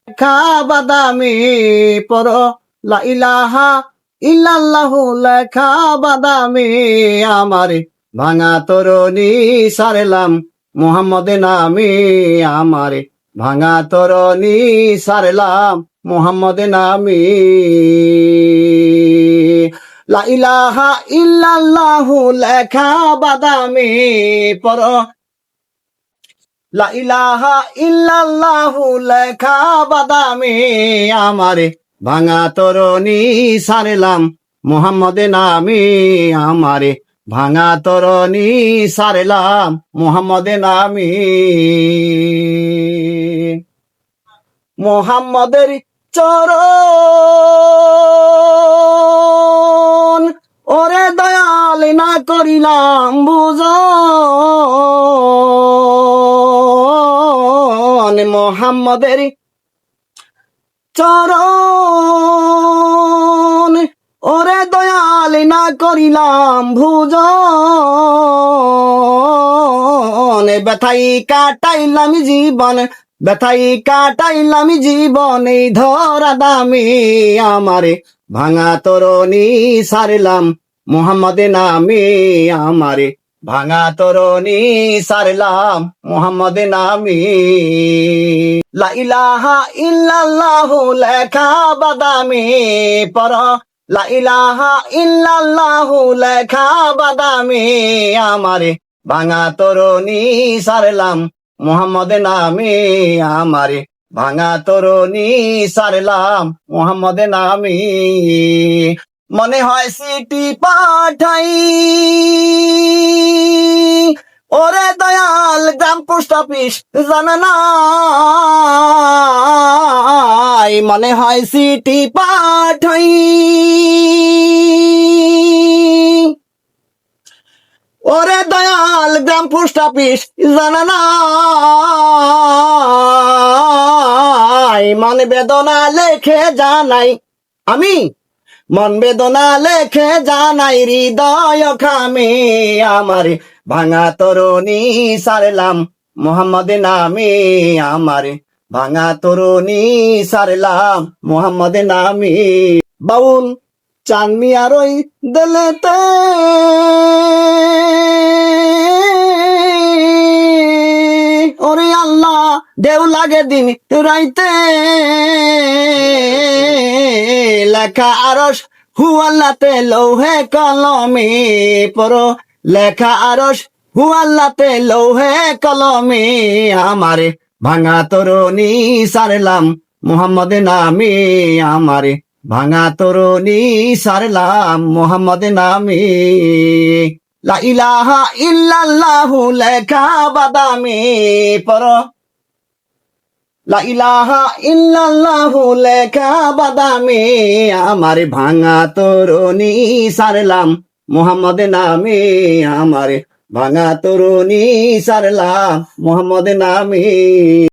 লেখা বাদামি পর লা ইলাহা ইল্লাল্লাহু লেখা বাদামি আমারে ভাঙা তরণী সারলাম মুহাম্মদ নামে আমারে ভাঙা তরণী সারলাম মুহাম্মদ নামে লা ইলাহা ইল্লাল্লাহু লেখা বাদামি পর লা ইলাহা ইল্লাল্লাহু লেখা বাদামি আমারে ভাঙা তরণী সারলাম মুহাম্মদ নামে আমারে ভাঙা তরণী সারলাম মুহাম্মদ নামে মুহাম্মদের চরণ ওরে দয়াল না করিলাম বুঝন মুহাম্মদের চরণ ওরে দয়াল না করিলাম ভুজন ব্যথাই কাটাইলাম জীবন ব্যথাই কাটাইলাম জীবন এই ধরা দামি আমারে ভাঙা তরণী সারলাম মুহাম্মদ নামে আমারে ভাঙা তরণী সারলাম মুহাম্মদ নামে লা ইলাহা ইল্লাল্লাহু লেখা বাদামি পর লা ইলাহা ইল্লাল্লাহু লেখা বাদামি আমারে ভাঙা তরণী সারলাম মুহাম্মদ নামে আমারে ভাঙা তরণী সারলাম মুহাম্মদ নামে মনে হয় সিটি পাঠাই ওরে দয়াল গ্রাম পোস্ট অফিস জানা নাই মনে হয় সিটি পাঠাই ওরে দয়াল গ্রাম পোস্ট অফিস জানা নাই মন বেদনা লেখে জানাই আমি মন বেদনা লেখে জানাই হৃদয় খামে আমারে ভাঙা তরণী সারলাম মুহাম্মদ নামে আমারে ভাঙা তরণী সারলাম মুহাম্মদ নামে বাউল চান মিয়ার ওই দিলেতে ওরে আল্লাহ দেও লাগে দিন রাইতে লেখা আরশ হুয়াল্লাতে লৌহে কলমে পড়ো লেখা আরশ হুয়াল্লাতে লৌহে কলমে আমারে ভাঙা তরণী সারলাম মুহাম্মদ নামে আমারে ভাঙা তরণী সারলাম মুহাম্মদ নামে লা ইলাহা ইল্লাল্লাহু লেখা বাদামি পড়ো লা ইলাহা ইল্লাল্লাহু লেখা বাদামি আমারে ভাঙা তরণী সারলাম মুহাম্মদ নামে আমারে ভাঙা তরণী সারলাম মুহাম্মদ নামে